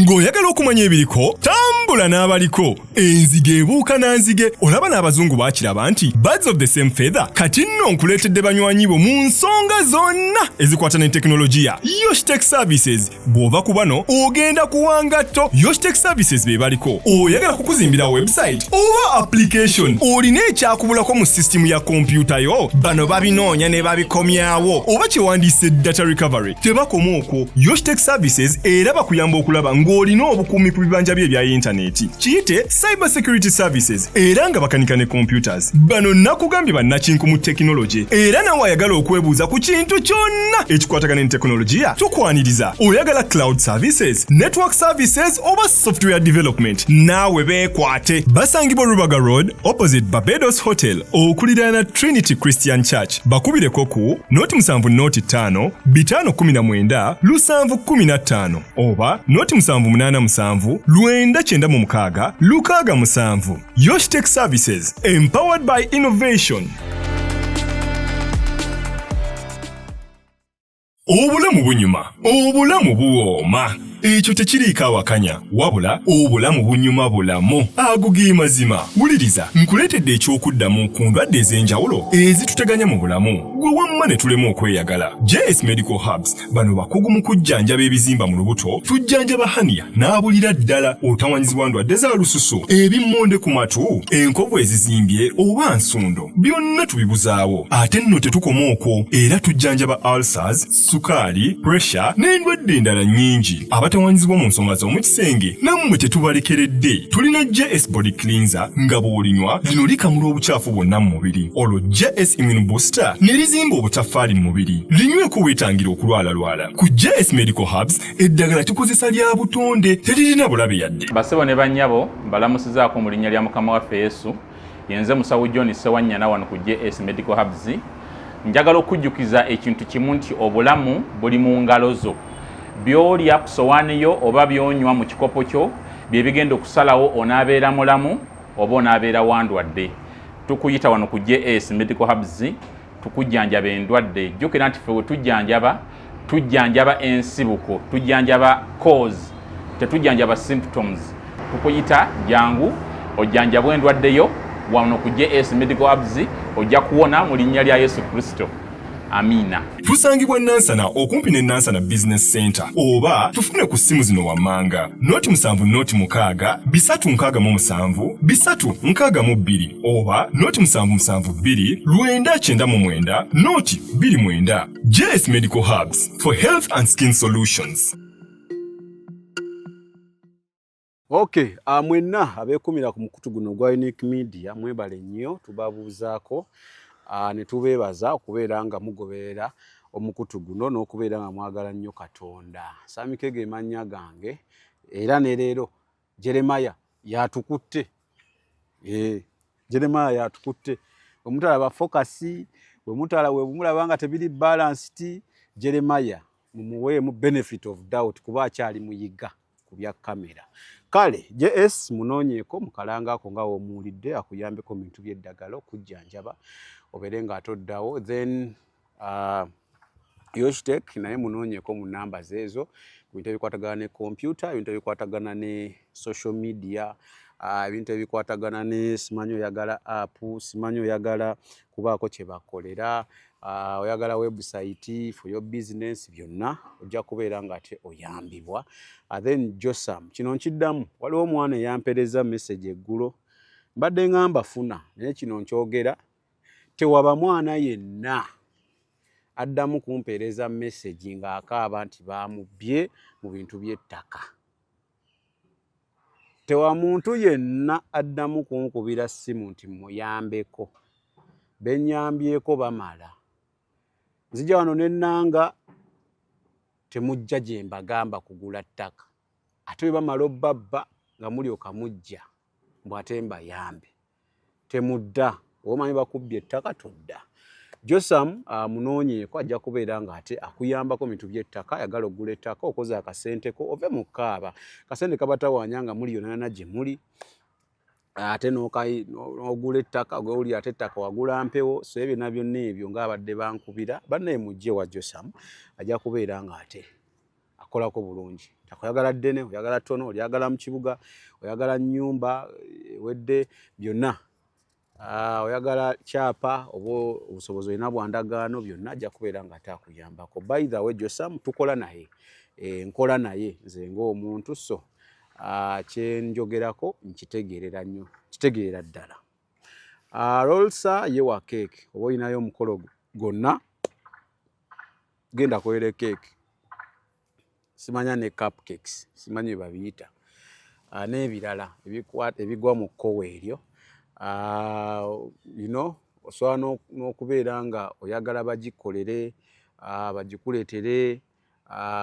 Ng'oyagala okumanya ebiriko tambula n'abaliko. Enzige ebuuka na nzige olaba n'abazungu baakiraba nti birds of the same feather. Kati nno nkuleetedde banywanyi bo mu nsonga zonna ezikwata ne tekinologiya. Yoshtech Services bw'ova ku bano ogenda kuwangatto. Yoshtech Services be baliko. Oyagala kukuzimbira website oba application olina ekyakubulako mu system ya kompyuta yo. Bano babinoonya ne babikomyawo oba kyewandiise data recovery. Tebakoma okwo. Yoshtech Services era bakuyamba okulaba ng'olina obukuumi ku bibanja bye ebya intaneti. Kiyite Cyber Security Services era nga bakanika ne computers. Bano nakugambye bannakinku mu tekinologi era nawe ayagala okwebuuza ku kintu kyonna ekikwatagana ne tekinologiya tukwaniriza. Oyagala cloud services, network services oba software development. Naawe beekwate. Basangibwa Rubaga Road opposite Barbados Hotel okuliraana Trinity Christian Church. Bakubireko ku noti 7 519 715 oba noti 787 996 667. Yoshtech Services, empowered by innovation. Obulamu bunyuma, obulamu buwooma. Ekyo tekiriiko awakanya wabula obulamu bunyuma bulamu agugi mazima. Wuliriza nkuleetedde ekyokuddamu ku ndwadde ez'enjawulo ezituteganya mu bulamu gwe wamma ne tulema okweyagala. JS Medical Hubs bano bakugu mu kujjanjaba ebizimba mu lubuto, tujjanjaba hania n'abulira ddala otawanyizibwa ndwadde za lususu, ebimmonde ku matu, enkovu ezizimbye oba nsundo, byonna tubibuzaawo. Ate nno tetukoma okwo era tujjanjaba ulcers, sukaali, pressure n'endwadde endala nnyingi. Abatawanyizibwa mu nsonga z'omukisenge nammwe tetubalekeredde. Tulina JS Body Cleanser nga bw'olinywa lino likamula obucaafu bwonna mu mubiri. Olwo JS Immune Booster ne lizimba obutaffaali mu mubiri. Linyweko weetangira okulwalalwala. Ku JS Medical Hubs eddagala tukozesa lya butonde teririna bulabe yadde. Basebo ne bannyabo mbalamusizaako mu linnya lya Mukama waffe Yesu. Yenze Musawo John Sewanyana wano ku JS Medical Hubs. Njagala okujjukiza ekintu kimu nti obulamu buli mu ngalo zo. Byolya ku sowaani yo oba byonywa mu kikopo kyo bye bigenda okusalawo onaabeera mulamu oba onaabeera wandwadde. Tukuyita wano ku JS Medical Hubs tukujjanjaba endwadde. Jjukira nti ffe we tujjanjaba ensibuko, tujjanjaba cause, tetujjanjaba symptoms. Tukuyita jangu ojjanjabwa endwadde yo wano ku JS Medical Hubs ojja kuwona mu linnya lya Yesu Kristo. Amina. Tusangibwa Nansana okumpi ne Nansana Business Center oba tufune ku simu zino wammanga noti 7 noti 6 367 362 oba noti 772 999 noti 29. JS Medical Hubs for health and skin solutions. Okay, mwenna abeekumira ku mukutu guno gwa Unique Media mwebale nnyo tubabuuzaako ne tubeebaza okubeera nga mugoberera omukutu guno n'okubeera nga mwagala nnyo Katonda. Samikege emannya gange era ne leero Jeremiah yatukutte. Jeremiah yatukutte. Omutalaba focus, bwemulaba nga tebiri balanced, Jeremiah mumuweemu benefit of doubt kuba akyali muyiga ku bya kamera. Kale JS munoonyeeko mukalangako nga womuwulidde akuyambeko mu bintu by'eddagala okujjanjaba obeere nga atoddawo. Then Yoshtech naye munoonyeeko mu namba zeezo ku bintu ebikwatagana ne computer, ebintu ebikwatagana ne social media, ebintu ebikwatagana ne simanyi oyagala app, simanyi oyagala kubaako kye bakolera, oyagala website for your business, byonna ojja kubeera nga ate oyambibwa. Then Josam kino nkiddamu, waliwo omwana eyampereza message eggulo mbadde ngamba funa naye kino nkyogera, tewaba mwana yenna addamu kumpeereza message ng'akaaba nti baamubbye mu bintu by'ettaka. Tewa muntu yenna addamu kunkubira ssimu nti muyambeko. Bennyambyeko bamala. Nzija wano n'ennanga temujja gye mbagamba kugula ttaka. Ate bwe bamala obbabba nga mulyoka mujja mbw ate mbayambe. Temudda. Omanyi bakubbye ettaka todda. Josam munoonyeeko ajja kubeera nga ate akuyambako bintu by'ettaka, ayagala okugula ettaka okoze akasenteko ove mu kaaba. Kasente kabatawaanya nga muli yonna gye muli. Ate n'ogula ettaka ogawulira ate ettaka wagula mpewo, so ebyo byonna ebyo ng'abadde bankubira bannaye mujje wa Josam ajja kubeera nga ate akolako bulungi. oyagala ddene oyagala ttono oyagala mu kibuga oyagala nnyumba wedde byonna oyagala kyapa oba obusobozi olina bwandagaano byonna ajja kubeera nga ataakuyambako. By the way Josam tukola naye nkola naye nze ng'omuntu so kyenjogerako nkitegeerera nnyo kitegeerera ddala. Rolsa ye wa keeki oba olinayo omukolo gonna genda kwera keeki simanya ne cupcakes simanyi bye babiyita n'ebirala ebigwa mu kkowe eryo osobola n'okubeera nga oyagala bagikolere bagikuleetere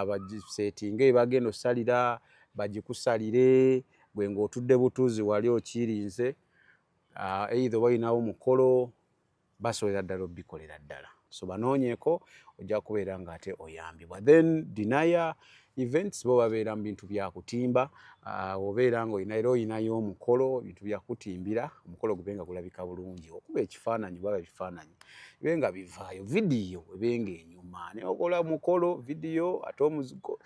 bagiseetinge ebagenda osalira bagikusalire gwe ng'otudde butuuzi wali okirinze either oba olinawo omukolo basobera ddala obbikolera ddala so banoonyeeko ojja kubeera nga ate oyambibwa. Then dinaya events bo babeera mu bintu byakutimba obeera nga olinayo omukolo bintu byakutimbira omukolo gube nga gulabika bulungi okuba ekifaananyi baba ebifaananyi bibe nga bivaayo vidiyo ebenga enyuma naye okola mukolo vidiyo ate omuzigo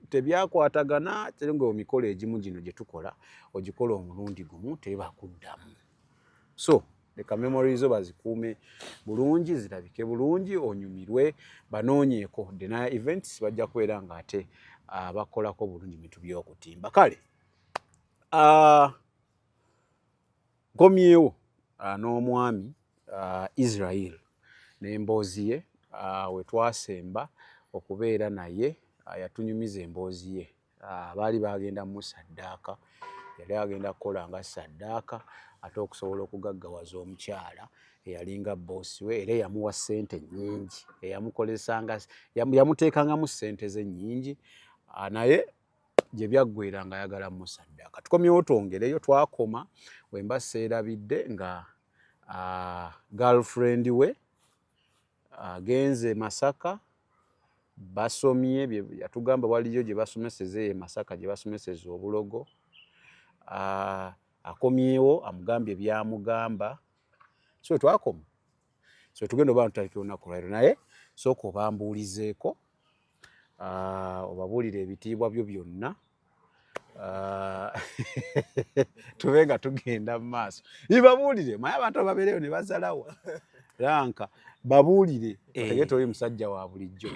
tebyakwatagana ate nga emikolo egimu gino gye tukola ogikola omulundi gumu tebakuddamu so leka memories zo bazikuume bulungi zirabike bulungi onyumirwe banoonyeeko dinaya events bajja kubeera nga ate bakolako bulungi bintu by'okutimba. Kale nkomyewo n'omwami Israel n'emboozi ye we twasemba okubeera naye yatunyumiza emboozi ye baali bagenda mu saddaaka yali agenda kukola nga saddaaka ate okusobola okugaggawaza omukyala eyalinga boosi we era yamuwa ssente nnyingi eyamukolesanga yamuteekangamu ssente ze nnyingi naye gye byaggwera nga ayagala mu saddaaka. Tukomyewo twongereyo twakoma wemba seerabidde nga girlfriend we agenze Masaka basomye yatugamba waliyo gye basomeseze Masaka gye basomeseza obulogo akomyewo amugambye byamugamba so twakoma so tugenda oba ntutandika olunaku lwaliro naye sooka obambuulizeeko obabuulire ebitiibwa byo byonna tube nga tugenda mu maaso babuulire maye abantu ababeereyo ne bazalawa ranka babuulire otegete oli musajja wa bulijjo.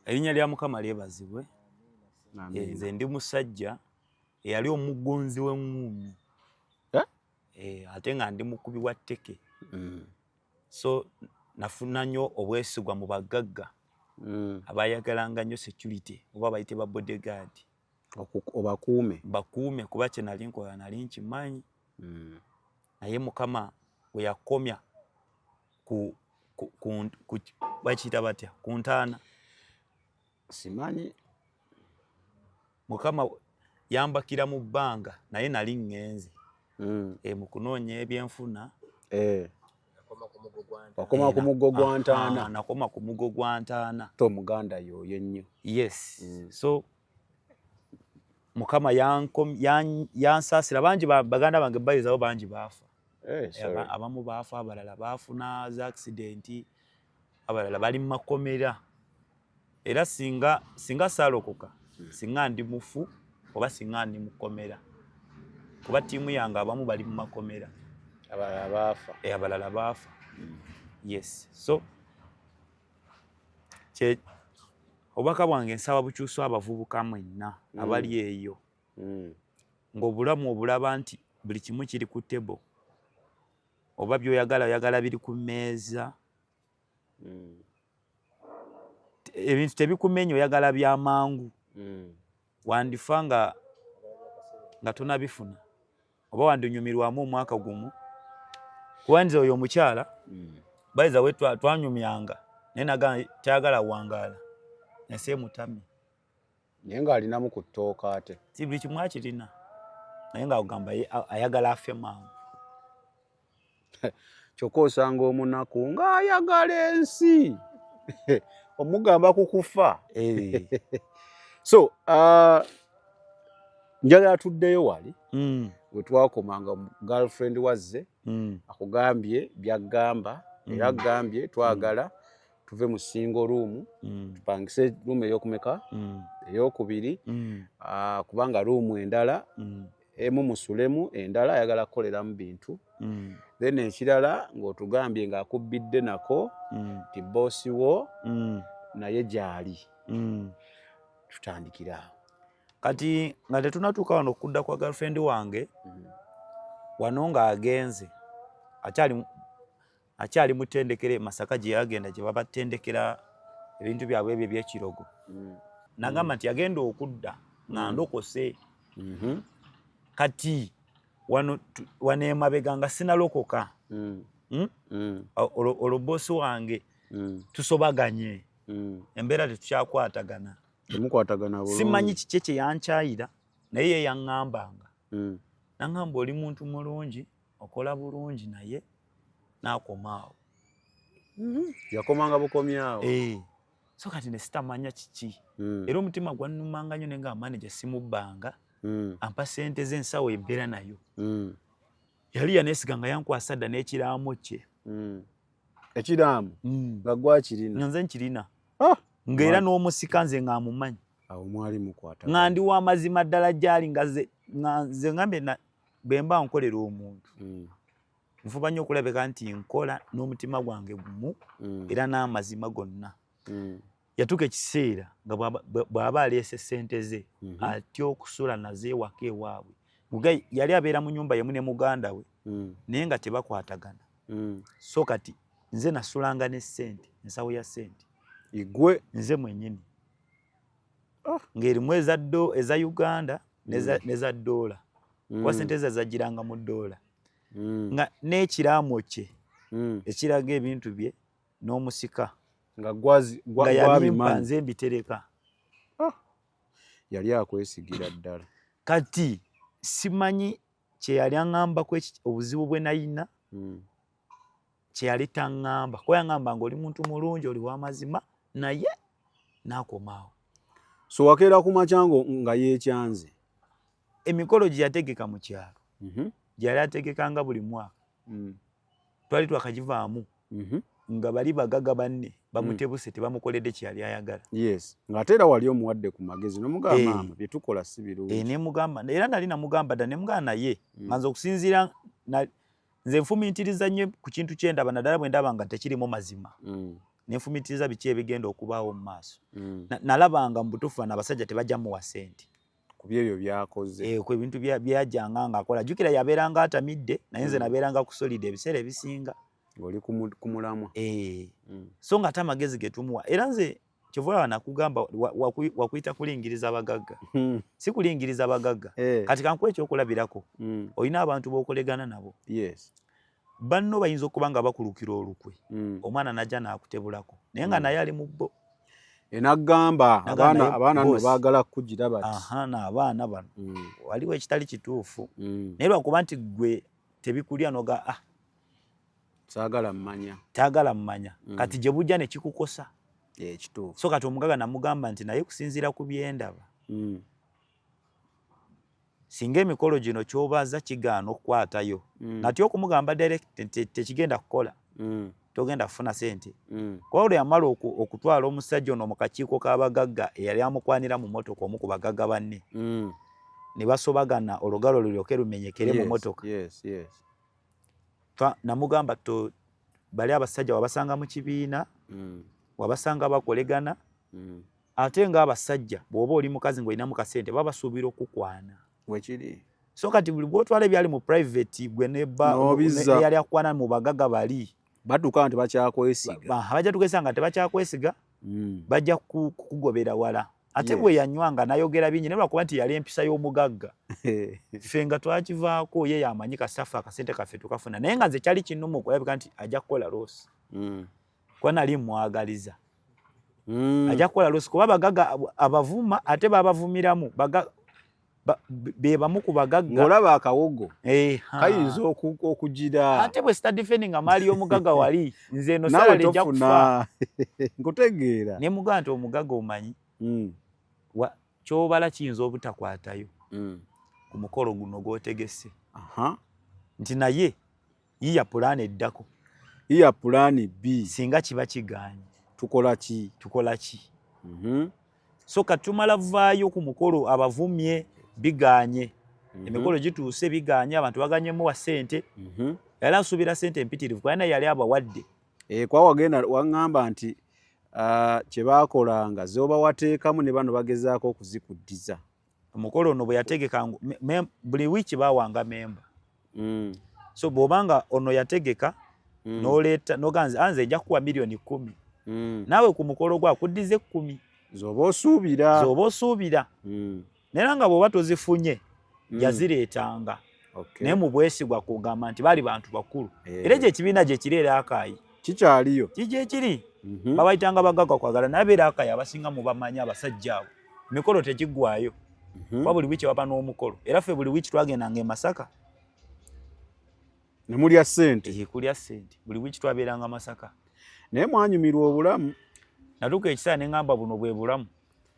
Erinnya lya Mukama lyebazibwe. Nze ndi musajja eyali omugonzi w'eŋŋuunyi ate nga ndi mukubi wa tteke so nafuna nnyo obwesigwa mu bagagga abayagalanga nnyo security oba bayite ba bodyguard bakuume kuba kye nali nkola nali nkimanyi naye Mukama we yakomya bakiyita batya ku ntaana simanyi Mukama yambakira mu bbanga naye nali ŋŋenze mu kunoonya ebyenfuna wakoma ku muggo gwa ntaana nakoma ku muggo gwa ntaana to omuganda yoyo ennyo yes so Mukama yansaasira bangi baganda bange bayizawo bangi baafa abamu baafa abalala baafuna za accident abalala bali mu makomera era singa saalokoka singa ndi mufu oba singa ndi mukomera kuba ttiimu yange abamu bali mu makomera abalala baafa yes so obubaka bwange nsaba bukyuswa abavubuka mwenna abali eyo ng'obulamu obulaba nti buli kimu kiri ku tebo oba byoyagala biri ku mmeeza ebintu tebikumenya oyagala byamangu wandifa nga tonabifuna oba wandinyumirwamu omwaka gumu kuba nze oyo omukyala bayiza we twanyumyanga naye naga kyagala wangaala nase mutamye naye ng'alinamu ku ttooka ate si buli kimu akirina naye ng'agamba ayagala afe mangu kyokka osanga omunaku ng'ayagala ensi omugamba kukufa so njagala tuddeyo wali we twakomanga girlfriend wazze akugambye byagamba era agambye twagala tuve mu single room tupangise room eyokumeka eyokubiri kubanga room endala emu musulemu endala ayagala kukoleramu bintu then ekirala ng'otugambye ng'akubbidde nako ti bossi wo naye gyali tutandikira awo kati nga tetunatuuka wano okudda kwa girlfriend wange wano ng'agenze akyali mutendekere Masaka gye yagenda gye babatendekera ebintu byabwe ebyo ebyekirogo nagamba nti yagenda okudda nga ndokose kati wano emabega nga sinalokoka olwo bossi wange tusobaganye embeera tetukyakwatagana simanyi kiki kye yankyayira naye ye yaŋŋambanga naŋŋamba oli muntu mulungi okola bulungi naye n'akomaawo yakomanga bukomyawo so kati ne sitamanya kiki era omutima gwannumanga nnyo naye nga manager simubbanga ampa ssente z'ensawo embeera nayo yali yaneesiga nga yankwasa dda n'ekiraamo kye ekiraamu nga gwakirina nze nkirina ng'era n'omusika nze ng'amumanyi awo mwali mukwata nga ndi w'amazima ddala gy'ali nga nze ngambye bwe mba nkolera omuntu nfuba nnyo okulabika nti nkola n'omutima gwange gumu era n'amazima gonna yatuuka ekiseera nga bw'aba aleese ssente ze atya okusula nazo ewaka ewaabwe muga yali abeera mu nnyumba yemu ne muganda we naye nga tebakwatagana so kati nze nasulanga ne ssente ensawo ya ssente igwe nze mwennyini ng'erimu eza Uganda neza dola kuba ssente ze zagiranga mu dola nga n'ekiraamo kye ekiraga ebintu bye n'omusika nga yabimpa nze mbitereka yali akwesigira ddala kati simanyi kye yali aŋŋambako obuzibu bwe nayina kye yali taŋŋamba kuba yaŋŋamba nga oli muntu mulungi oli w'amazima naye n'akomaawo so wakeera ku makyango nga yeekyanze emikolo gye yategeka mu kyalo gye yali ategekanga buli mwaka twali twakagivaamu nga bali bagaga banne bamutebuse tebamukoledde kye yali ayagala ng'ate era wali omuwadde ku magezi nomugamba maama bye tukola si birungi nemugamba era nali namugamba dda nemugamba naye nga nze okusinziira nze nfumiitiriza nnyo ku kintu kyendaba naddala bwe ndaba nga tekirimu mazima nenfumiitiriza biki ebigenda okubaawo mu maaso nalabanga mu butuufu bano abasajja tebajja muwa ssente ku byebyo byakoze ku ebintu byajjanga ng'akola jjukira yabeeranga atamidde naye nze nabeeranga kusolidde ebiseera ebisinga oli ku mulamwa so nga ate amagezi ge tumuwa era nze kyova nakugamba wakuyita kulingiriza abagagga si kulingiriza abagagga kati kankuwa ekyokulabirako olina abantu b'okolegana nabo banno bayinza okuba nga bakulukira olukwe omwana najja n'akutebulako naye nga naye ali mu bbo enagamba abaana no baagala kugira bati n'abaana bano waliwo ekitali kituufu naye lwakuba nti gwe tebikulya noga taagala mmanya kati gye bujja ne kikukosa ekituufu so kati omugaga namugamba nti naye kusinziira ku byendaba singa emikolo gino ky'obaaza kigaana okukwatayo nati okumugamba direct tekigenda kukola togenda kufuna ssente kuba olwo yamala okutwala omusajja ono mu kakiiko k'abagagga eyali amukwanira mu motoka omu ku bagagga banne ne basobagana olugalo lulyoke lumenyekere mu motoka namugamba bali abasajja wabasanga mu kibiina wabasanga bakolegana ate ng'abasajja bw'oba oli mukazi ng'olinamu kasente babasuubira okukwana wekiri so kati buli bw'otwala ebyali mu private gwe eyali akwana mu bagagga bali badduka nti bakyakwesiga bajja tukwesiga nga tebakyakwesiga bajja kukugobera wala ate bwe yanywanga nayogera bingi naye lwakuba nti yali empisa y'omugagga ffe nga twakivaako ye yamanyi kasaffe akasente kaffe tukafuna naye nga nze kyali kinnumu okulabika nti ajja kukola loosi kuba nali mwagaliza ajja kukola loosi kuba abagagga abavuma ate babavumiramu be bamu ku bagagga ng'olaba akawogo kayinza okugira ate bwe sitadifendi nga maali y'omugagga wali nze eno sala lejja kufa nkutegeera ne mugamba nti omugagga omanyi kyobala kiyinza obutakwatayo ku mukolo guno gw'otegese nti naye yiya pulaani eddako yiya pulaani B singa kiba kigaanye tukola ki? So katumala vaayo ku mukolo abavumye biganye. Emikolo gituuse biganye abantu baganyemu wa ssente. Yali asuubira ssente empitirivu kubanga yali abawadde. Kwa wagenda waŋŋamba nti kye baakolanga zoba wateekamu ne bano bagezaako okuzikuddiza. Omukolo ono bwe yategeka buli wiiki baawanga memba. So bw'obanga ono yategeka n'oleeta n'oganze anze ejja kuwa milioni 10. Naawe ku mukolo gwa kuddize 10. Zoba osuubira. Naye nga bw'oba tozifunye yazireetanga. Naye mu bwesigwa kugamba nti baali bantu bakulu. Era ekyo ekibiina gye kiri era Akaayi. Kikyaliyo. Kije kiri. Babayitanga bagagga kwagala naye beera Akaayi abasinga mu bamanyi abasajja abo. Mikolo tegiggwayo. Kwa buli wiiki waba n'omukolo. Era ffe buli wiiki twagendanga e Masaka. Ne mulya ssente. Kulya ssente. Buli wiiki twabeeranga Masaka. Naye mwanyumirwa obulamu. Natuuka ekiseera ne ŋŋamba buno bwe bulamu.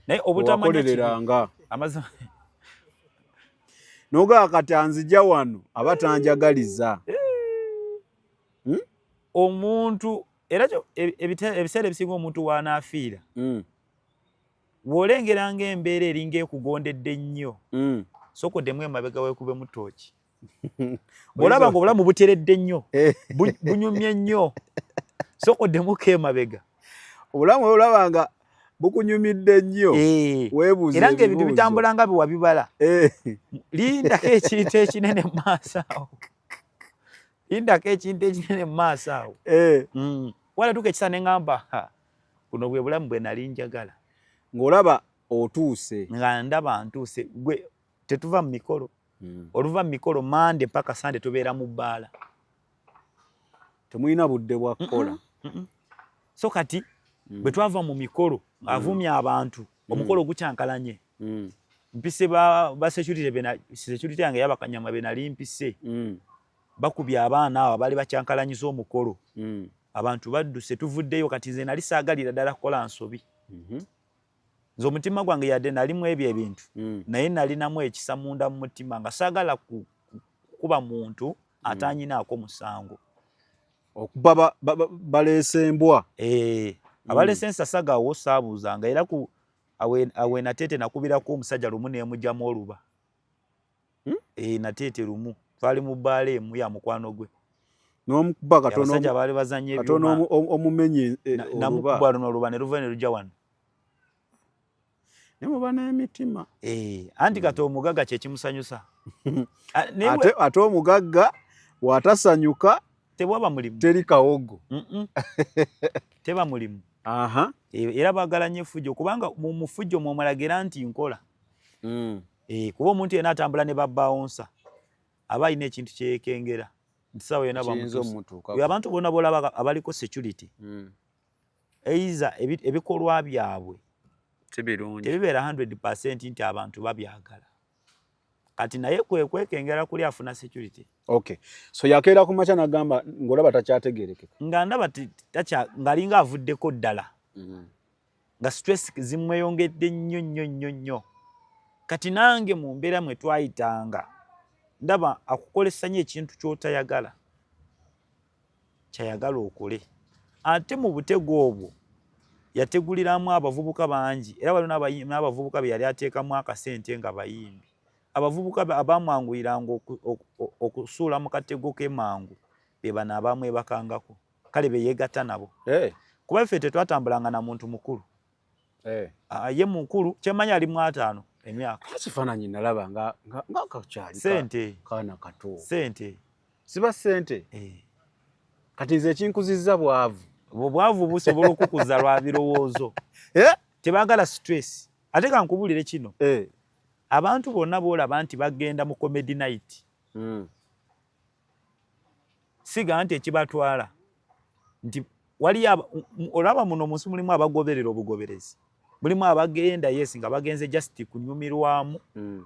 Naye obutamanya amazima. Noga kati anzija wano abatanjagaliza. Omuntu era ebiseera ebisinga omuntu waanaafiira. Bw'olengeranga embeera eringa ekugondedde ennyo. Sokoddemu emabega weekube mu ttooki. Bw'olaba nga obulamu buteredde nnyo. Bunyumye nnyo. Sokoddemu emabega. Obulamu olaba nga bukunyumidde nnyo. Weebuuze era ng'ebintu bitambula nga biwabibala. Lindako ekintu ekinene mu maaso awo. Walatuuka ekiseera ne ŋŋamba buno bwe bulamu bwe nali njagala. Ng'olaba otuuse. Nga ndaba ntuuse. Gwe tetuva mu mikolo. Oluva mu mikolo Mande mpaka Sande tubeera mu bbaala. Temulina budde bwa kukola. So kati bwe twava mu mikolo avumye abantu omukolo gukyankalanye. Mpise ba security yange yabakanyama be nali mpise. Bakubye abaana abo bali bakyankalanyiza omukolo. Abantu badduse tuvuddeyo kati nze nali saagalira ddala kukola nsobi. Nze omutima gwange yadde nalimu ebyo ebintu. Naye nalinamu ekisa munda mu mutima nga saagala kuba muntu atanyinaako musango. Okuba baleese embwa. Abaleese ensasagawo saabuuzanga era awe Nateete nakubirako omusajja lumu neemugyamu oluba. Nateete lumu. Twali mu bbaala emu ya mukwano gwe. N'omukuba katono. Abasajja baali bazannya ebyuma. Katono omumenye oluba. Namukuba luno oluba ne luva ne lujja wano. Ne muba n'emitima. Anti kati omugagga kye kimusanyusa. Ate omugagga bw'atasanyuka tebwaba mulimu. Teri kawogo. Teba mulimu. Era baagala nnyo effujjo kubanga mu mufujjo mwomulagira nti nkola. Kuba omuntu yenna atambula ne babbawonsa. Aba alina ekintu kyekengera. Ntisaawe yonna bamutuusa. Abantu bonna bolaba abaliko security. Eiza ebikolwa byabwe tebibeera 100% nti abantu babyagala. Kati naye kwekengera kuli afuna security. So yakeera ku makya n'agamba ng'olaba takyategeerekeka. Nga ndaba ng'alinga avuddeko ddala. Nga stress zimweyongedde nnyo. Kati nange mu mbeera mwe twayitanga ndaba akukolesa nnyo ekintu ky'otayagala. Kyayagala okole. Ate mu butego obwo yateguliramu abavubuka bangi era waliwo n'abavubuka be yali ateekamu akasente nga bayimbi. Abavubuka abamwanguyiranga okusuula mu katego k'emangu be bano abamwebakangako. Kale be yeegatta nabo. Kuba ffe tetwatambulanga na muntu mukulu. Ye mukulu kyemanya ali mu 5 emyaka. Kifaananyi nalaba nga kakyali. Sente. Kaana kato. Sente. Siba sente. Kati nze ekinkuzizza bwavu. Bwavu busobola okukuza lwa birowoozo. Tebaagala stress. Ate ka nkubulire kino. Abantu bonna boolaba nti bagenda mu comedy night. Siga nti ekibatwala. Nti wali olaba muno munsi mulimu abagoberera obugoberezi. Mulimu abagenda yes nga bagenze just kunyumirwamu.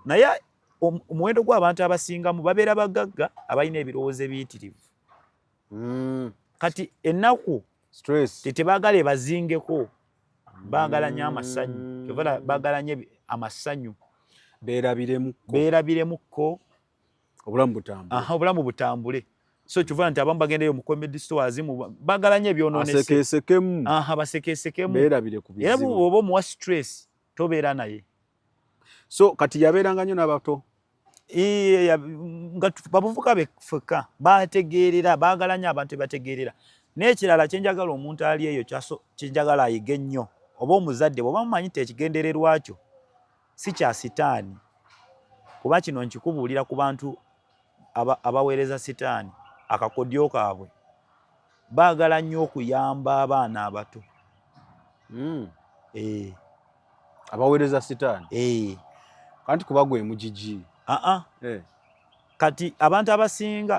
Naye omuwendo gw'abantu abasingamu babeera bagagga abalina ebirowoozo ebiyitirivu. Kati ennaku stress tebaagala ebazingeko. Baagala nnyo amasanyu. Baagala nnyo amasanyu. Beerabiremukko. Obulamu butambule. so kivuga nti abamu bagendeyo mu comedy stores bagala nnyo ebyonoonese asekeesekemu basekeesekemu beerabire ku bizibu era bw'oba omuwa stress tobeera naye so kati yabeeranga nnyo n'abato nga babuvuka befeka bategeerera baagala nnyo abantu bategeerera n'ekirala kyenjagala omuntu ali eyo kyenjagala ayige nnyo oba omuzadde bw'oba mumanyi nti ekigendererwa kyo si kya sitaani kuba kino nkikubuulira ku bantu abaweereza sitaani akakodyo kaabwe baagala nnyo okuyamba abaana abato abaweereza sitaani kanti kuba gwe mugigi kati abantu abasinga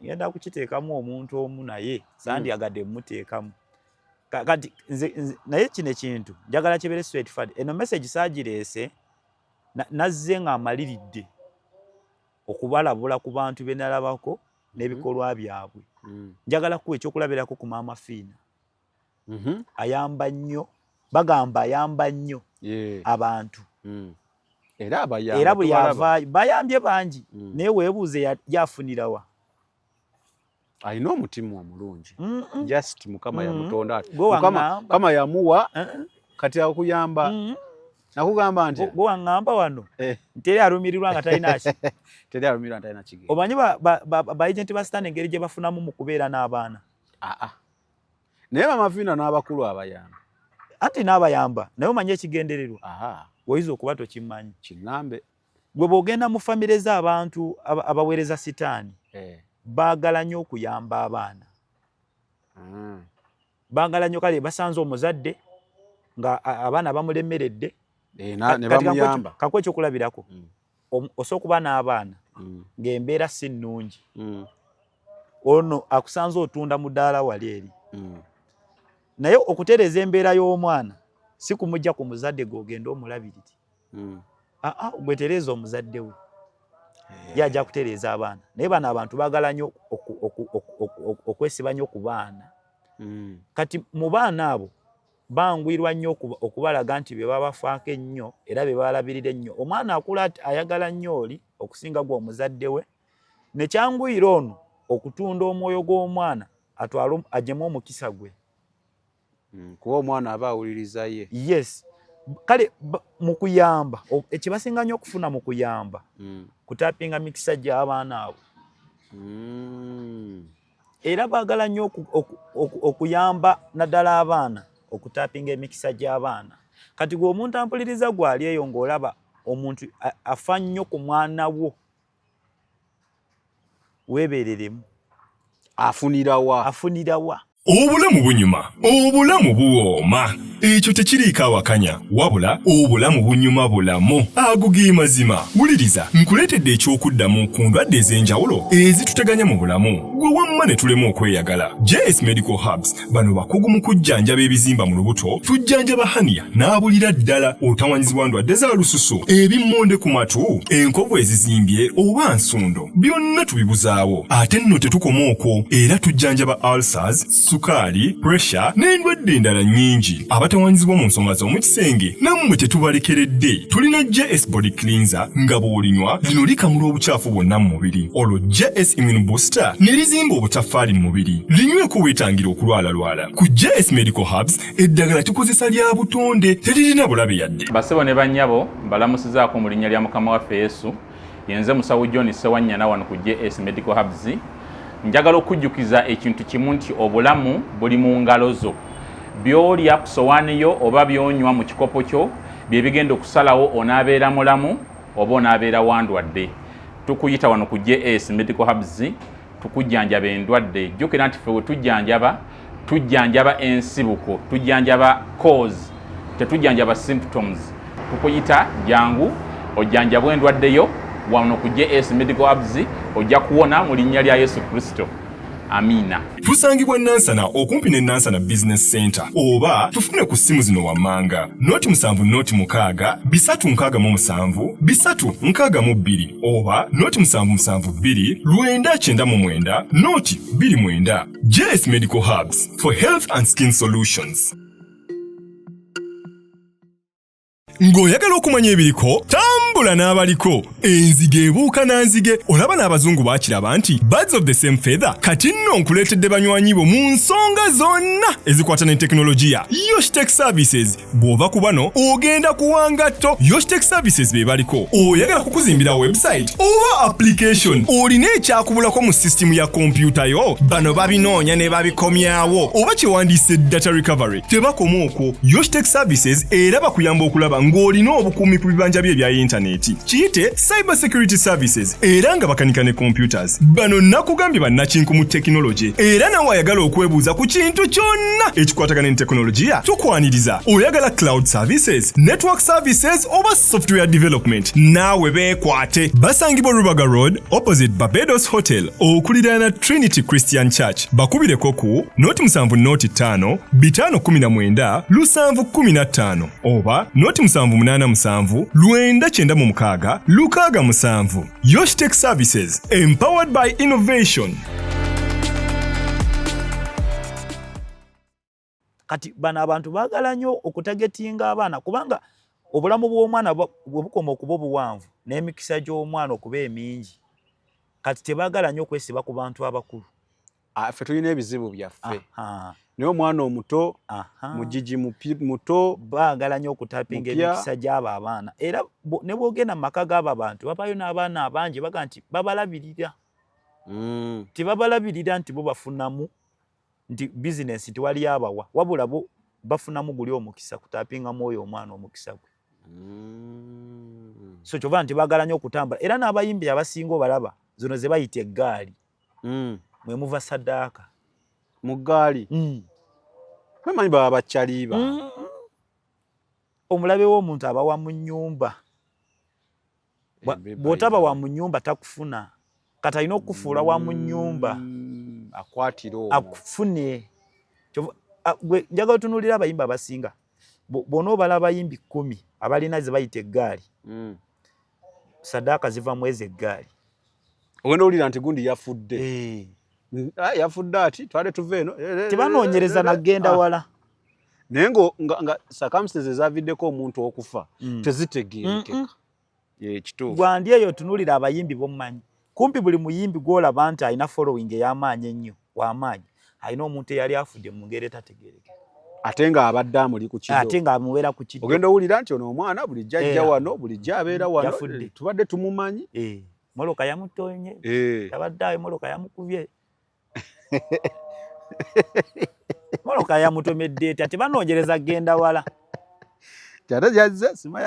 ngenda kukiteekamu omuntu omu naye sandyagadde mmuteekamu kati naye kino ekintu njagala kibeere straightforward eno message saagireese nazze ng'amaliridde okubalabula ku bantu be nalabako n'ebikolwa byabwe njagala kuwa ekyokulabirako ku maama Fiina ayamba nnyo bagamba ayamba nnyo abantu era bwe yavaayo bayambye bangi naye weebuuze yafunirawa alina omutima omulungi just mukama yamutonda mukama yamuwa kati akuyamba nakugamba nti gwe waŋŋamba wano nteri alumirirwa nga talina ki teri alumirirwa nga talina kigere omanyi baagenti ba sitaani engeri gye bafunamu mu kubeera n'abaana naye bamafiina n'abakulu abayamba anti n'abayamba naye omanyi ekigendererwa woyiza okuba tokimanyi kiŋŋambe gwe bw'ogenda mu famire z'abantu abaweereza sitaani baagala nnyo okuyamba abaana baagala nnyo kale basanze omuzadde nga abaana bamulemeredde ne bamuyamba kakuwa ekyokulabirako osobola okuba n'abaana ng'embeera si nnungi ono akusanze otunda mudaala wali eri naye okutereeza embeera y'omwana si kumujja ku muzadde gw'ogenda omulabirire gwetereeza omuzadde we yajja kutereeza abaana naye bano abantu baagala nnyo okwesiba nnyo ku baana kati mu baana abo bangwirwa nnyo okubalaga nti be babafaako ennyo era be balabirira ennyo omwana akula ayagala nnyo oli okusinga gwe omuzadde we nekyanguyira ono okutunda omwoyo gw'omwana atwale ajjemu omukisa gwe kuba omwana aba awuliriza ye yes kale mu kuyamba ekibasinga nnyo okufuna mu kuyamba kutapinga mikisa gy'abaana abo era baagala nnyo okuyamba naddala abaana okutapinga emikisa gy'abaana kati gwe omuntu ampuliriza gwali eyo ng'olaba omuntu afa nnyo ku mwana wo weebereremu afunirawa obulamu bunyuma obulamu buwooma ekyo tekiriiko awakanya wabula obulamu bunyuma bulamu agugi mazima wuliriza nkuleetedde ekyokuddamu ku ndwadde ez'enjawulo ezituteganya mu bulamu gwe wamma ne tulema okweyagala JS Medical Hubs bano bakugu mu kujjanjaba ebizimba mu lubuto tujjanjaba haniya n'abulira ddala otawanyizibwa ndwadde za lususu ebimmonde ku matu enkovu ezizimbye oba nsundo byonna tubibuzaawo ate nno tetukoma okwo era tujjanjaba ulcers sukaali pressure n'endwadde endala nnyingi abatawanyizibwa mu nsonga z'omukisenge nammwe tetubalekeredde tulina JS body cleanser nga bw'olinywa lino likamula obucaafu bwonna mu mubiri olwo JS immune booster ne lizimba obutaffaali mu mubiri linyweko weetangira okulwalalwala ku JS Medical Hubs eddagala tukozesa lya butonde teririna bulabe yadde basebo ne bannyabo mbalamusizaako mu linnya lya mukama waffe Yesu yenze musawo John Sewanyana wano ku JS Medical Hubs njagala okujjukiza ekintu kimu nti obulamu buli mu ngalo zo by'olya ku sowaani yo oba by'onywa mu kikopo kyo bye bigenda okusalawo onaabeera mulamu oba onaabeera wandwadde tukuyita wano ku JS Medical Hubs tukujjanjaba endwadde jjukira nti ffe we tujjanjaba ensibuko tujjanjaba cause tetujjanjaba symptoms tukuyita jangu ojjanjabwa endwadde yo wano ku JS Medical Hubs ojja kuwona mu linnya lya Yesu Kristo. Amina. Tusangibwa Nansana okumpi ne Nansana Business Center oba tufune ku simu zino wammanga noti 7 noti 6 367 362 oba noti 772 999 noti 29. JS Medical Hubs for health and skin solutions. Ng'oyagala okumanya ebiriko tambula n'abaliko enzige ebuuka na nzige olaba n'abazungu baakiraba nti birds of the same feather kati nno nkuleetedde banywanyi bo mu nsonga zonna ezikwata ne tekinologiya. Yoshtech Services bw'ova ku bano ogenda kuwanga tto. Yoshtech Services be baliko oyagala kukuzimbira website oba application olina ekyakubulako mu system ya kompyuta yo bano babinoonya ne babikomyawo oba kyewandiise data recovery tebakoma okwo. Yoshtech Services era bakuyamba okulaba ng'olina obukuumi ku bibanja bye ebya intaneti kiyite cyber security services era nga bakanika ne computers. Bano nakugambye bannakinku mu tekinologi era nawe ayagala okwebuuza ku kintu kyonna ekikwatagana ne tekinologiya tukwaniriza. Oyagala cloud services, network services oba software development naawe beekwate. Basangibwa Rubaga Road opposite Barbados Hotel okuliraana Trinity Christian Church. Bakubireko ku noti 7 noti 5 519 715 oba noti 787 996 667. Yoshtech Services, empowered by innovation. Kati bana abantu baagala nnyo okutagetinga abaana kubanga obulamu bw'omwana bwe bukoma okuba obuwanvu n'emikisa gy'omwana okuba emingi. Kati tebaagala nnyo okwesiba ku bantu abakulu. Ffe tulina ebizibu byaffe. Naye omwana omuto mugigi muto baagala nnyo okutapinga emikisa gy'abo abaana. Era ne bwogenda mu maka g'abo abantu babayo n'abaana abangi baga nti babalabirira. Tebabalabirira nti bo bafunamu nti bizinesi tewali abawa wabula bo bafunamu guli omukisa kutapinga mwoyo omwana omukisa gwe. So kyova nti baagala nnyo okutambula era n'abayimbi abasinga obalaba zino ze bayita eggaali mwe muva saddaaka mu ggaali mwemanyi baba bakyaliiba. Omulabe w'omuntu abawa mu nnyumba bw'otaba wa mu nnyumba takufuna kati alina okufuula wa mu nnyumba akwatira omwo akufune. Njagala otunuulira abayimbi abasinga bw'ona obala abayimbi 10 abalina ze bayita eggaali saddaaka ziva mu ezo eggaali. ogenda owulira nti gundi yafudde. Yafudde ati twale tuve eno tebanoonyereza nagenda wala naye nga circumstances ezaviddeko omuntu okufa tezitegeerekeka. Kituufu gwandi eyo otunuulira abayimbi bomumanyi kumpi buli muyimbi gw'olaba nti alina following ey'amaanyi ennyo w'amaanyi alina omuntu eyali afudde mu ngeri etategeerekeka ate nga abadde amuli ku kido ate nga amubeera ku kido. ogenda owulira nti ono omwana bulijjo ajja wano bulijjo abeera wano tubadde tumumanyi. Moloka yamutonye tabadde ayo moloka yamukubye moloka yamutomedde eti ate banoonyereza genda wala ate jazze simaye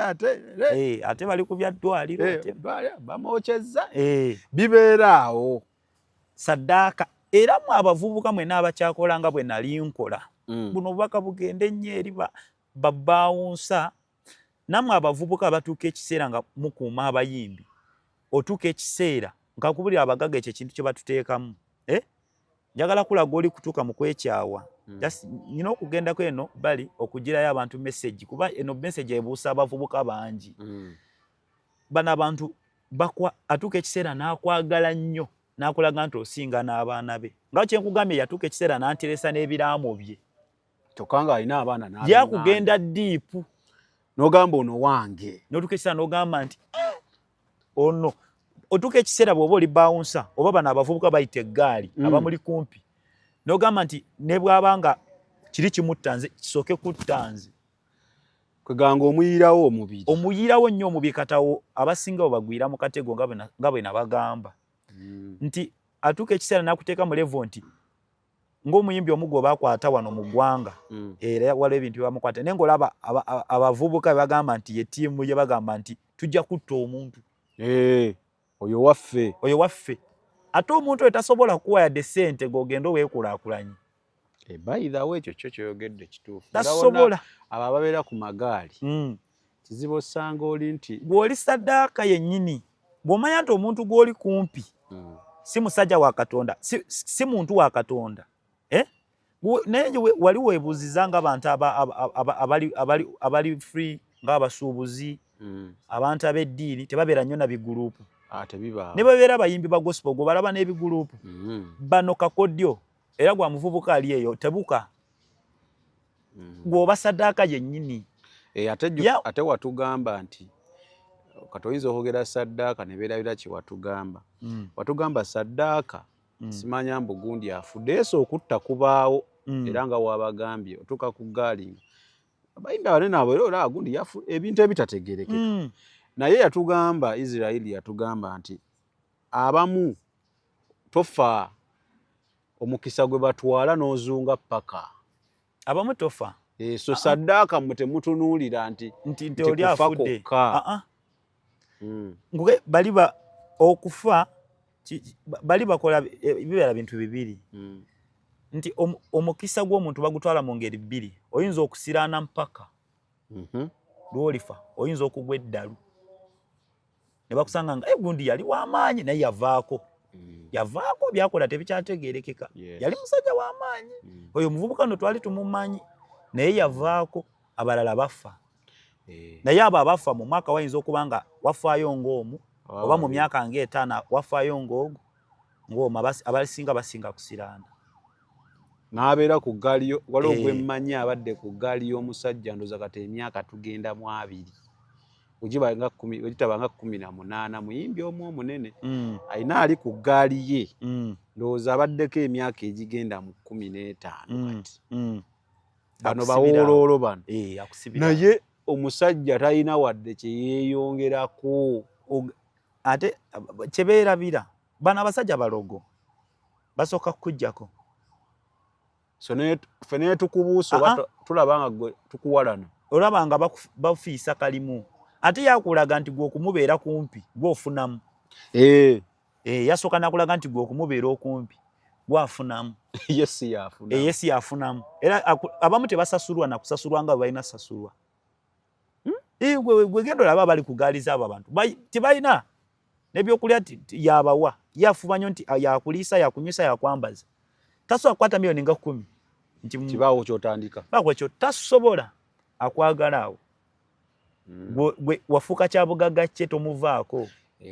ate bali ku bya ddwaliro bamwokyezza bibeera awo saddaaka. Era mu abavubuka mwe n'abakyakola nga bwe nali nkola buno obubaka bugenda ennyo eri babbaawunsa nammwe abavubuka batuuka ekiseera nga mukuuma abayimbi otuuka ekiseera nkakubulira abagaga ekyo ekintu kye batuteekamu. Njagala kulaga oli kutuuka mu kwekyawa nina okugendako eno bali okugirayo abantu message kuba eno message ebuusa abavubuka bangi. Bano abantu atuuka ekiseera n'akwagala nnyo n'akulaga nti osinga n'abaana be nga kyenkugambye yatuuka ekiseera n'anteresa n'ebiraamo bye kyokka nga alina abaana yakugenda diipu n'ogamba ono wange n'otuuka ekiseera n'ogamba nti ono otuuka ekiseera bw'oba oli baawunsa oba bano abavubuka bayita eggaali abamuli kumpi n'ogamba nti ne bw'abanga kiri kimuttanze kisooke kuttanze kweganga omuyirawo nnyo omubiri katawo abasinga bo bagwira mu katego nga bwe nabagamba nti atuuka ekiseera n'akuteeka mu levo nti ng'omuyimbi omu gwe baakwata wano mu ggwanga era waliwo ebintu byebamukwata naye ng'olaba abavubuka bagamba nti ye ttiimu ye bagamba nti tujja kutta omuntu oyo waffe ate omuntu oyo tasobola kuwa yadde ssente ng'ogenda oweekulaakulanye. By the way ekyo kyo kyoyogedde kituufu tasobola abo ababeera ku magaali kizibu osanga oli nti bw'oli saddaaka yennyini bw'omanya nti omuntu gw'oli kumpi si musajja wa Katonda si muntu wa Katonda naye wali weebuuziza ng'abantu abali free ng'abasuubuzi abantu ab'eddiini tebabeera nnyo na biguruupu ne babeera abayimbi ba gospel gwe balaba n'ebiguruupu bano kakodyo era gwa muvubuka ali eyo tebuka gw'oba saddaaka yennyini. ate watugamba nti katoyinza okwogera saddaaka ne beerabira kye watugamba. Watugamba saddaaka simanya mbu gundi afudde eso okutta kubaawo era nga wabagambye otuuka ku gaalinga abayimbi abanene abo era olaba gundi yafu ebintu ebitategeerekeka. Naye yatugamba Isirairi yatugamba nti abamu tofa omukisa gwe batwala n'ozunga paka. Abamu tofa. So saddaaka mmwe temutunuulira nti oli afudde. Nguke baliba okufa bali bakola bibera bintu bibiri. Nti omukisa gw'omuntu bagutwala mu ngeri bbiri. Oyinza okusiraana mpaka lw'olifa, oyinza okugwa eddalu ne bakusanga nga gundi yali w'amaanyi naye yavaako. Yavaako byakola tebikyategeerekeka. Yali musajja w'amaanyi. Oyo omuvubuka no twali tumumanyi naye yavaako, abalala bafa. Naye abo abafa mu mwaka wayinza okuba nga wafaayo ng'omu oba mu myaka ng'etaano wafaayo ng'omu abasinga basinga kusiraana. N'abeera ku ggaali waliwo gwe mmanyi abadde ku ggaali y'omusajja ndooza kati emyaka tugenda mu 2. Ogitaba nga 18 muyimbi omu omunene ayina ali ku ggaali ye ndowooza abaddeko emyaka egigenda mu 15 kati. Bano bawooloolo bano. Naye omusajja talina wadde kye yeeyongerako. Ate kye beerabira bano abasajja balogo basooka kukuggyako. So ffe ne tukubuusa tulaba nga gwe tukuwalana. Olaba nga bafiisa kalimu. Ate yakulaga nti gwe okumubeera kumpi gw'ofunamu. Yasooka nakulaga nti gwe okumubeera okumpi gwafunamu. Yes yafunamu. Era abamu tebasasulwa na kusasulwa nga balina sasulwa. Gwe gendo laba bali kugaaliza abo abantu. Tibalina n'ebyokulya yabawa. Yafuba nnyo nti yakuliisa, yakunywisa, yakwambaza. Tasobola kukwata milioni nga 10. Kibaawo ky'otandika. Baako kyo tasobola akwagala awo. Gwe wafuuka kya bugagga kye tomuvaako.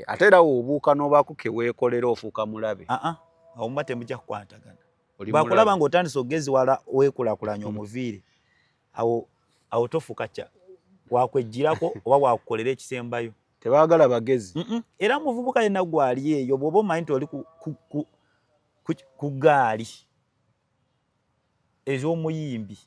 Ate era obuuka n'obaako ke weekolera ofuuka mulabe. Awo muba temujja kukwatagana. Bakulaba ng'otandise ogezi wala weekulakulanya omuviiri. Awo tofuuka kya wakwejjirako oba wakukolera ekisembayo. Tebaagala bagezi. Era muvubuka yenna gwali eyo bw'oba omanyi nti oli ku ggaali ez'omuyimbi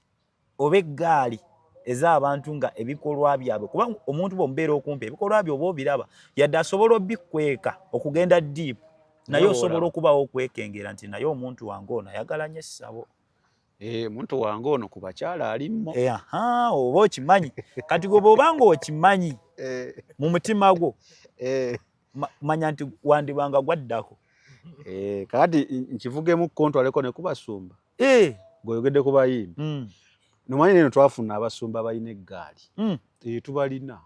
oba eggaali ez'abantu nga ebikolwa byabwe kuba omuntu bw'omubeera okumpi ebikolwa bye oba obiraba yadde asobola obbikweka okugenda diipu naye osobola okubawo okwekengera nti naye omuntu wange ono ayagala nnyo essabo. Omuntu wange ono ku bakyala alimmo. Oba okimanyi kati gwe bw'obanga okimanyi mu mutima gwo manya nti wandibanga gwaddako. Kati nkivugemu kontwaleko ne kubasumba. Gw'oyogedde ku bayimbi. Nomanyi neno twafuna abasumba balina eggaali. Tubalina.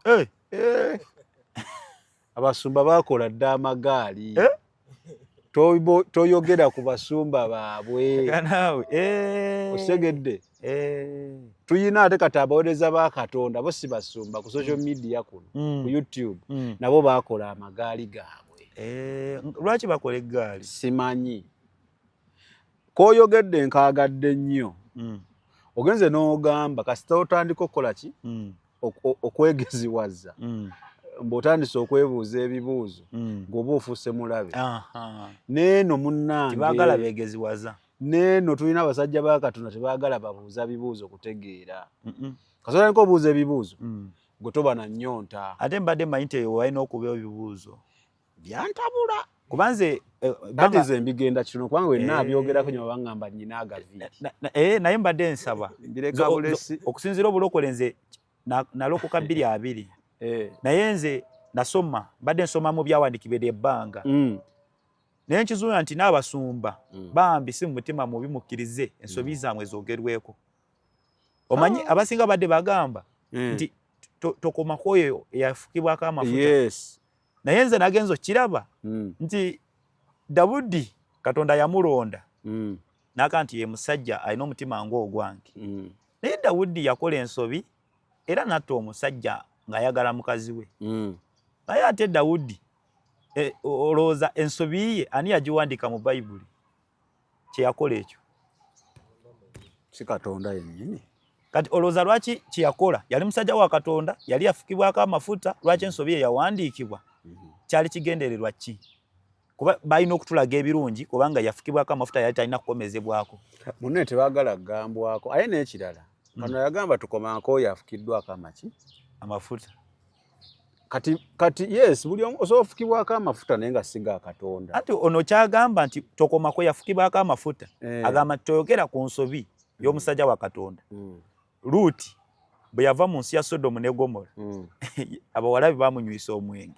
Abasumba baakola dda amagaali. Toyogera ku basumba baabwe. Osegedde. Tuyina ate kati abaweereza ba Katonda bo si basumba ku social media kuno ku YouTube nabo baakola amagaali gaabwe. Lwaki bakola eggaali? Simanyi. K'oyogedde nkaagadde nnyo. Ogenze n'ogamba kasita otandika okukola ki? Okwegeziwaza. Mb'otandise okwebuuza ebibuuzo ng'oba ofuuse mulabe. Neeno munnange tebaagala beegeziwaza. Neeno tulina abasajja ba Katonda tebaagala babuuza bibuuzo kutegeera. Kasita otandika obuuza ebibuuzo gwe toba na nnyonta. Ate mbadde mmanyi nti walina okubeera ebibuuzo. Byantabula. Kubanze kati nze mbigenda kino kubanga wenna abyogerako nyo baŋŋamba nnyina agaviiri. Naye mbadde nsaba okusinziira obulokole nze nalokoka 2 naye nze nasoma mbadde nsoma mu byawandiikibwa ebbanga naye nkizuula nti n'abasumba bambi si mu mutima mubi mukkirize ensobi zammwe zoogerweko. Omanyi abasinga badde bagamba nti tokomako oyo eyafukibwako amafuta. Naye nze nagenza okiraba nti Dawudi Katonda yamulonda n'aka nti ye musajja alina omutima ng'ogwange. Naye Dawudi yakola ensobi era natta omusajja ng'ayagala mukazi we. Naye ate Dawudi olowooza ensobi ye ani yagiwandiika mu Bayibuli? Kye yakola ekyo si Katonda yennyini. kati olowooza lwaki kiyakola yali musajja wa Katonda yali yafukibwako amafuta lwaki ensobi ye yawandiikibwa kyali kigendererwa ki kuba balina okutulaga ebirungi kubanga yafukibwako amafuta yali talina kukomezebwako munne tebaagala kugambwako aye n'ekirala kano yagamba tukomanko yafukiddwako amaki amafuta kati yes buli osobola ofukibwako amafuta naye nga siga Katonda ati ono kyagamba nti tokomako yafukibwako amafuta agamba toyogera ku nsobi y'omusajja wa Katonda Luuti bwe yava mu nsi ya Sodomu ne Gomora abawalabi bamunywisa omwenge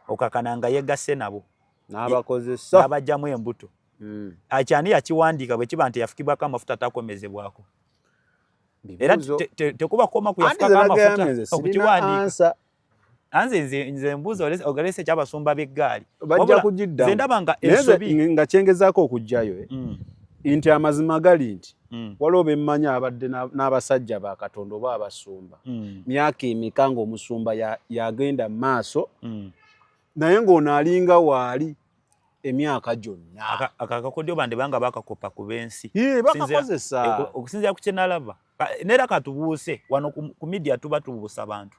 okakana nga yegasse nabo n'abakozesa n'abajjamu embuto akyani yakiwandiika bwe kiba nti yafukibwako amafuta atakomezebwako era tekuba koma kuyafukako amafuta okukiwandiika nze mbuuza ogalese ekyabasumba b'eggaali bajja kugiddamu nze ndaba nga ensobi nga kyengezaako okujjayo nti amazima gali nti waliwo bemmanya abadde n'abasajja ba Katonda oba abasumba myaka emika ng'omusumba yagenda mu maaso naye ng'ono alinga waali emyaka gyonna akakakodyo bande banga bakakopa ku b'ensi bakakozesa okusinziira ku kye nalaba neera katubuuse wano ku media tuba tubuusa abantu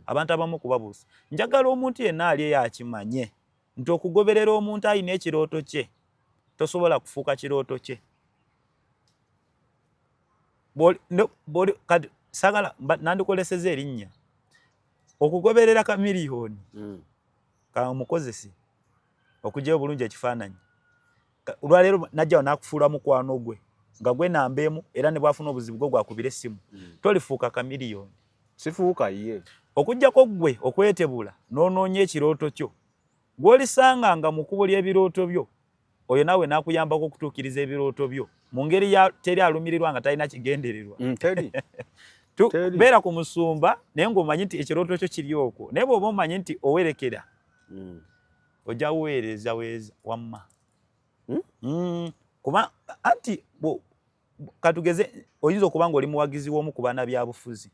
abantu abamu kubabuusa njagala omuntu yenna ali yakimanye nti okugoberera omuntu alina ekirooto kye tosobola kufuuka kirooto kye sagala nandikoleseza erinnya okugoberera ka miliyoni kamukozesi okujja obulungi ekifaananyi olwaleero najjawo nakufuula mukwano gwe nga gwe namba emu era ne bwafuna obuzibu bwo gwakubira essimu tolifuuka ka miliyoni sifuuka ye okujjako gwe okwetebula n'onoonya ekirooto kyo gw'olisanga nga mu kkubo ly'ebirooto byo oyo naawe naakuyambako okutuukiriza ebirooto byo mu ngeri ya teri alumirirwa nga talina kigendererwa beera ku musumba naye ng'omanyi nti ekirooto kyo kiri okwo naye bw'oba omanyi nti owerekera ojja weereza weeza wamma kuba anti katugeze oyinza okuba nga oli muwagizi w'omu ku baana byabufuzi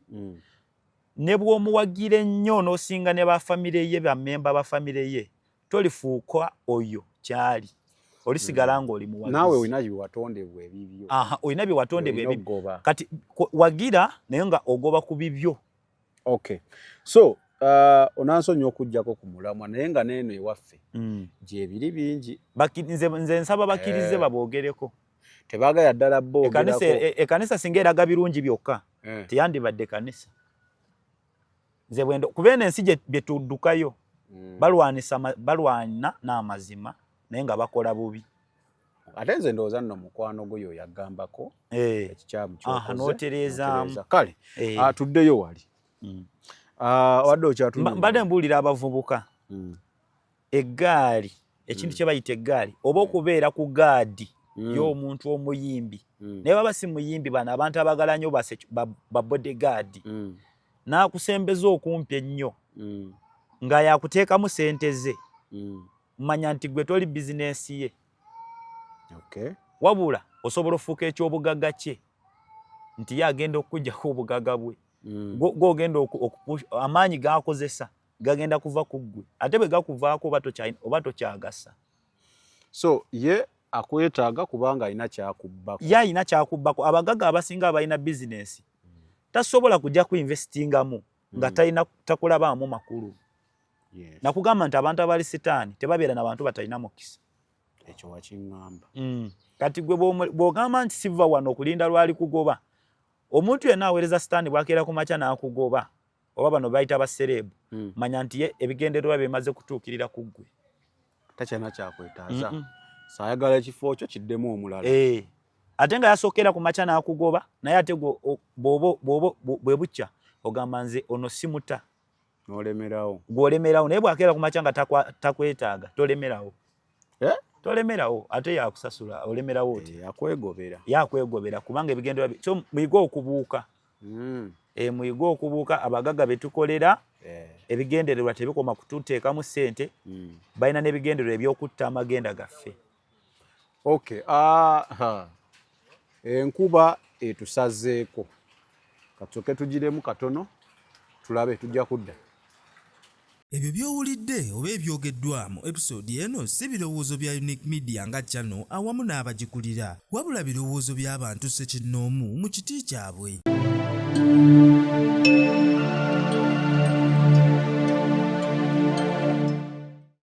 ne bw'omuwagira ennyo n'osinga ne bafamire ye bammemba ba famire ye tolifuuka oyo kyali olisigala ng'oli muwagizi naawe olina byewatondebwa ebibyo olina byewatondebwa ebibyo kati wagira naye nga ogoba ku bibyo okay so onansonyiwa okujjako ku mulamwa naye nga neeno ewaffe gyebiri bingi nze nsaba bakkirize baboogereko tebaagala ddala boogerako ekanisa singa eraga birungi byokka teyandibadde kanisa nze bwendo kubeena ensi bye tuddukayo balwana n'amazima naye nga bakola bubi ate nze ndowooza nno mukwano gwe yo yagambako ekikyamu n'otereezaamu kale tuddeyo wali wadde okyatuluma mbadde mbuulira abavubuka eggaali ekintu kye bayita eggaali oba okubeera ku gaadi y'omuntu omuyimbi naye baba si muyimbi bano abantu abagala nnyo ba bodyguard n'akusembeza okumpi ennyo nga yakuteekamu sente ze manya nti gwe toli bizinensi ye wabula osobola ofuuka ekyobugagga kye nti ye agenda okugjako obugagga bwe gw'ogenda amaanyi g'akozesa gagenda kuva ku ggwe ate bwe gakuvaako oba tokyagasa so ye akwetaaga kubanga alina kyakubbako ye alina kyakubbako abagagga abasinga abalina bizinensi tasobola kujja kuinvestingamu nga takulabaamu makulu nakugamba nti abantu abali sitaani tebabeera n'abantu batalina mukisa ekyo wakiŋŋamba kati gwe bw'ogamba nti siva wano okulinda lwali kugoba omuntu yenna aweereza sitaani bwakeera ku makya n'akugoba oba bano bayita basereebu manya nti ye ebigendererwa bimaze kutuukirira ku ggwe takyalina kyakwetaaza saayagala ekifo kyo kiddemu omulala ate nga yasookera ku makya n'akugoba naye ate bwe bukya ogamba nze ono simuta gw'olemerawo naye bwakeera ku makya nga takwetaaga tolemerawo tolemerawo ate yakusasula olemerawo oti yakwegobera kubanga ebigendererwa so muyige okubuuka muyige okubuuka abagagga betukolera ebigendererwa tebikoma kututeekamu ssente balina n'ebigendererwa ebyokutta amagenda gaffe okay enkuba etusazeeko katusoke tugiremu katono tulabe tujja kudda ebyo by'owulidde oba ebyogeddwa mu episode eno si birowoozo bya Unique Media nga channel awamu n'abagikulira wabula birowoozo by'abantu ssekinnoomu mu kiti kyabwe. Thank you.